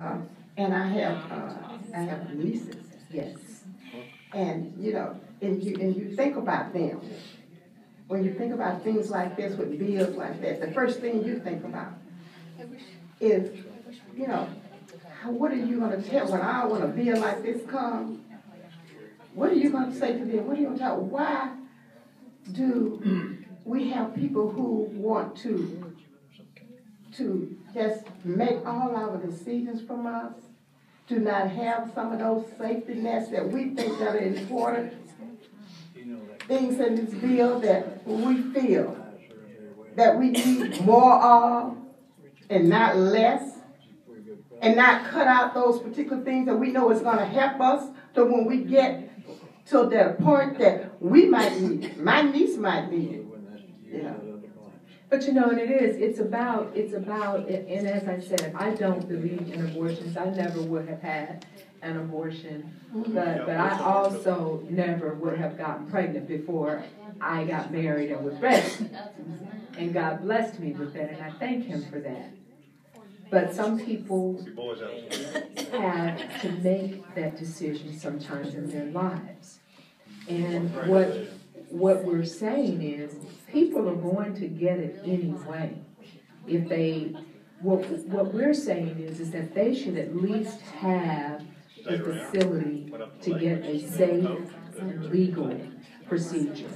And I have nieces. Yes. And you think about them. When you think about things like this with bills like that, the first thing you think about is, what are you going to tell when a bill like this comes? What are you going to say to them? What are you going to tell? Why do we have people who want to just make all our decisions from us? Do not have some of those safety nets that we think that are important? Things in this bill that we feel that we need more of and not less, and not cut out those particular things that we know is going to help us to when we get to the point that we might need it. My niece might need it. But and it's about, and as I said, I don't believe in abortions. I never would have had an abortion, but I also never would have gotten pregnant before I got married and was ready. And God blessed me with that, and I thank Him for that. But some people have to make that decision sometimes in their lives. And what we're saying is people are going to get it anyway. If they, what we're saying is that they should at least have a facility to get a safe and legal procedure,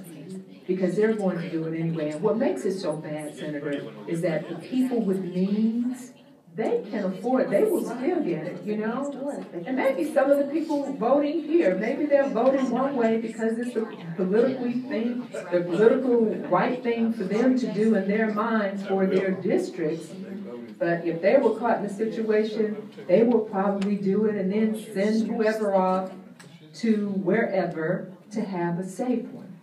because they're going to do it anyway. And what makes it so bad, Senator, is that the people with means, they can afford, they will still get it, And maybe some of the people voting here, maybe they're voting one way because it's the political right thing for them to do in their minds for their districts. But if they were caught in a situation, they will probably do it and then send whoever off to wherever to have a safe one.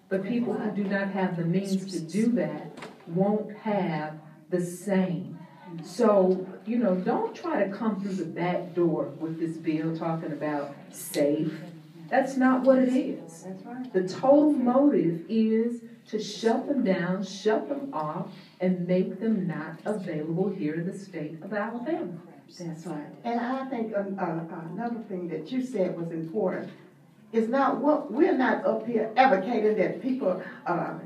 But people who do not have the means to do that won't have the same. So, don't try to come through the back door with this bill talking about safe. That's not what it is. That's right. The total motive is to shut them down, shut them off, and make them not available here in the state of Alabama. That's right. And I think another thing that you said was important is not what we're not up here advocating that people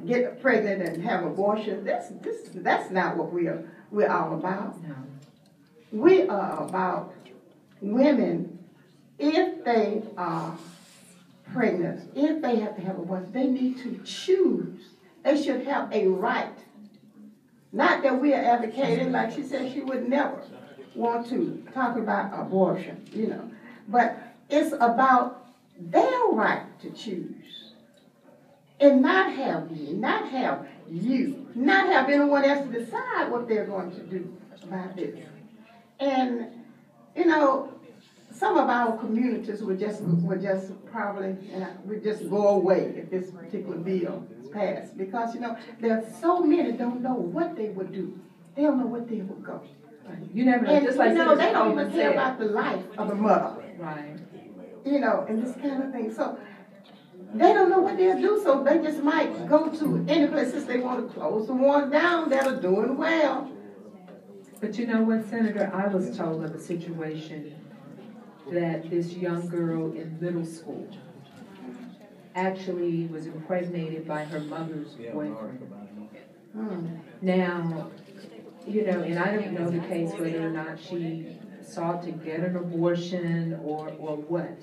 get pregnant and have abortion. That's not what we're all about. No. We are about women, if they are pregnant, if they have to have abortion, they need to choose. They should have a right. Not that we are advocating, like she said, she would never want to talk about abortion, But it's about their right to choose. And not have not have anyone else to decide what they're going to do about this. And, some of our communities would just probably would just go away if this particular bill is passed, because there are so many don't know what they would do. They don't know what they would go. You never know. And, just like they don't even care about the life of a mother. Right. And this kind of thing. So they don't know what they'll do. So they just might go to any places they want to close the ones down that are doing well. But you know what, Senator? I was told of a situation that this young girl in middle school actually was impregnated by her mother's boyfriend. Now, and I don't know the case whether or not she sought to get an abortion or what.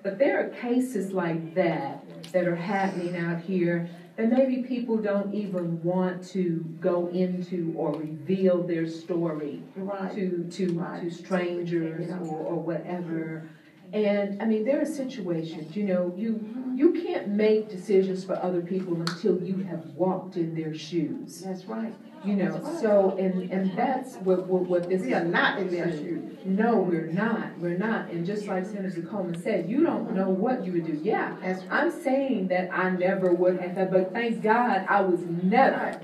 But there are cases like that are happening out here that maybe people don't even want to go into or reveal their story to strangers or whatever. And I mean, there are situations, you can't make decisions for other people until you have walked in their shoes. That's right. So and that's what this is. We are not in their shoes. No, we're not. We're not. And just like Senator Coleman said, you don't know what you would do. Yeah, I'm saying that I never would have, but thank God I was never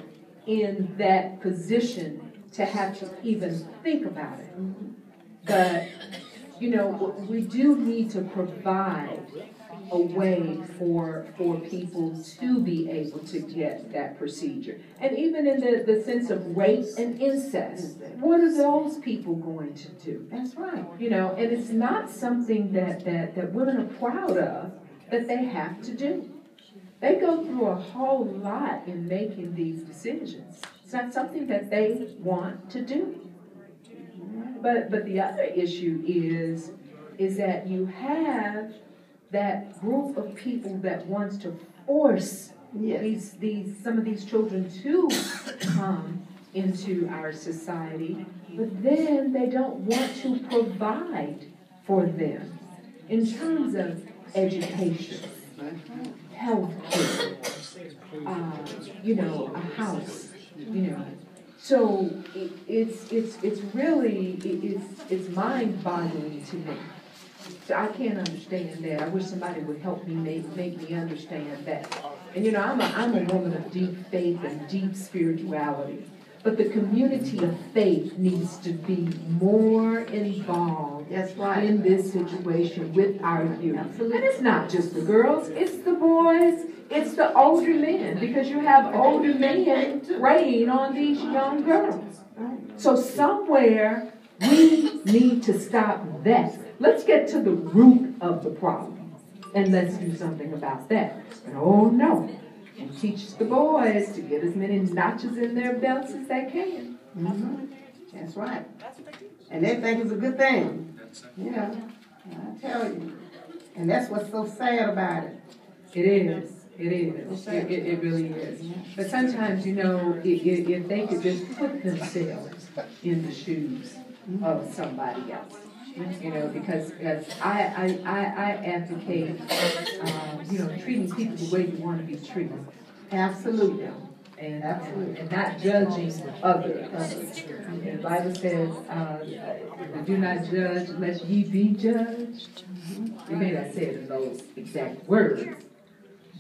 in that position to have to even think about it. But, we do need to provide a way for people to be able to get that procedure. And even in the sense of rape and incest, what are those people going to do? That's right. You know, and it's not something that women are proud of that they have to do. They go through a whole lot in making these decisions. It's not something that they want to do. But the other issue is that you have that group of people that wants to force some of these children to come into our society, but then they don't want to provide for them in terms of education, health care, a house, So it's really mind-boggling to me. So I can't understand that. I wish somebody would help me make me understand that. And I'm a woman of deep faith and deep spirituality. But the community of faith needs to be more involved in this situation with our youth. Absolutely. And it's not just the girls, it's the boys, it's the older men, because you have older men preying on these young girls. So somewhere we need to stop that. Let's get to the root of the problem, and let's do something about that. And oh no. And teach the boys to get as many notches in their belts as they can. Mm-hmm. That's right. And they think it's a good thing. I tell you. And that's what's so sad about it. It is. It really is. But sometimes, if they could just put themselves in the shoes of somebody else. Because I advocate, treating people the way you want to be treated. Absolutely. And not judging others. The Bible says, do not judge lest ye be judged. We may not say it in those exact words,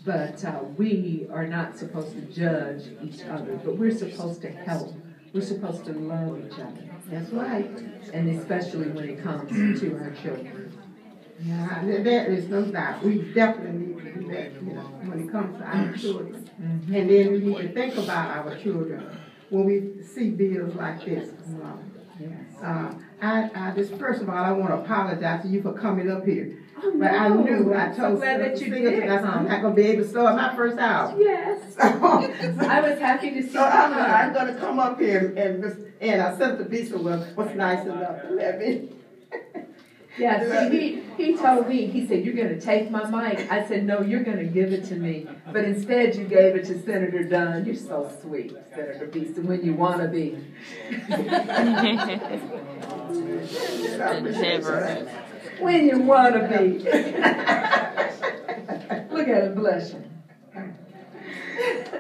but we are not supposed to judge each other, but we're supposed to help. We're supposed to love each other. That's right. And especially when it comes to our children. Yeah, there is no doubt. We definitely need to do that, when it comes to our children. Mm-hmm. And then we need to think about our children when we see bills like this. First of all, I want to apologize to you for coming up here. Oh, no. But I knew, I told you I'm not going to be able to start my first album. Yes. I was happy to see you. I'm going to come up here and Senator Priscilla was nice enough to let me. Yeah, see, he told me, he said, you're going to take my mic. I said, no, you're going to give it to me. But instead you gave it to Senator Dunn. You're so sweet, Senator Priscilla, when you want to be. Never. When you want to be. Look at him blushing.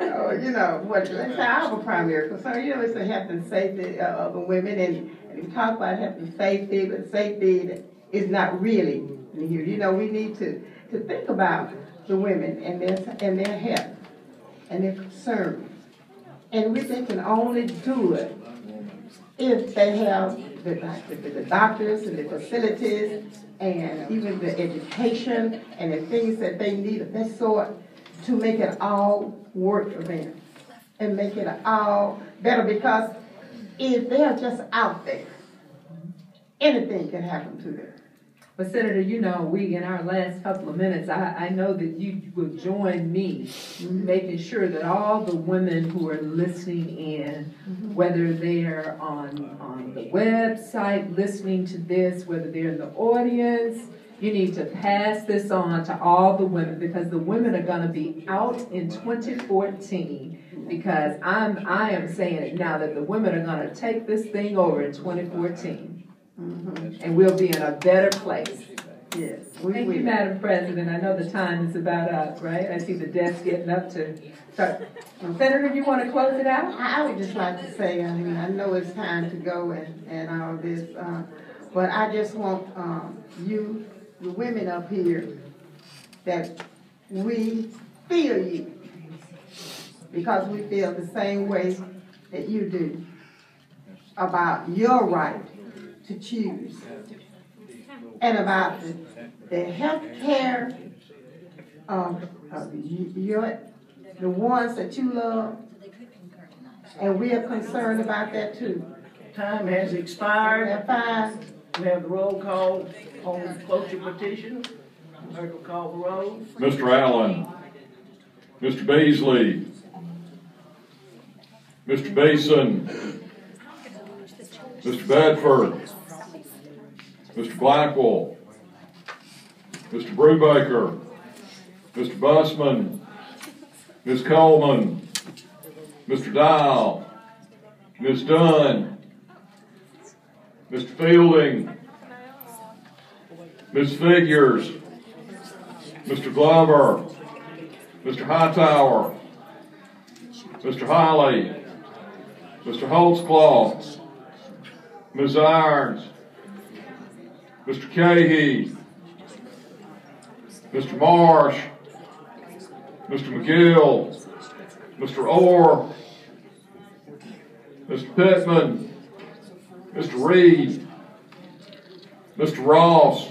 That's our primary concern. It's the health and safety of the women, and we talk about health and safety, but safety is not really here. We need to think about the women and their health and their concerns, and they can only do it if they have the doctors and the facilities and even the education and the things that they need of that sort to make it all work for them and make it all better, because if they're just out there, anything can happen to them. But Senator, we in our last couple of minutes, I know that you will join me making sure that all the women who are listening in, whether they're on the website listening to this, whether they're in the audience, you need to pass this on to all the women, because the women are going to be out in 2014, because I am saying it now that the women are going to take this thing over in 2014. And we'll be in a better place. Yes. Thank you, Madam President. I know the time is about up, right? I see the desk getting up to start. Senator, you want to close it out? I would just like to say, I know it's time to go and all this, but I just want you, the women up here, that we feel you, because we feel the same way that you do about your right to choose, and about the health care the ones that you love, and we are concerned about that too. Time has expired. That fine. We have the roll call on cloture petition. Clerk will call the roll. Mr. Allen, Mr. Beasley, Mr. Beeson, Mr. Bedford, Mr. Blackwell, Mr. Brubaker, Mr. Bussman, Ms. Coleman, Mr. Dial, Ms. Dunn, Mr. Fielding, Ms. Figures, Mr. Glover, Mr. Hightower, Mr. Holly, Mr. Holtzclaw, Ms. Irons, Mr. Cahey, Mr. Marsh, Mr. McGill, Mr. Orr, Mr. Pittman, Mr. Reed, Mr. Ross,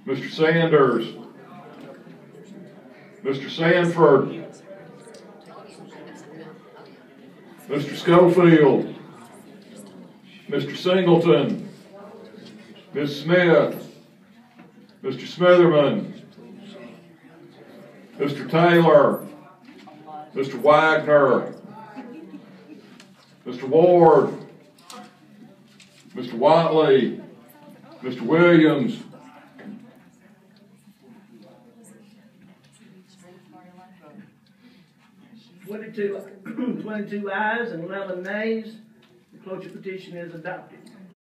Mr. Sanders, Mr. Sanford, Mr. Schofield, Mr. Singleton, Ms. Smith, Mr. Smitherman, Mr. Taylor, Mr. Wagner, Mr. Ward, Mr. Watley, Mr. Williams, Twenty-two ayes and 11 nays. The cloture petition is adopted.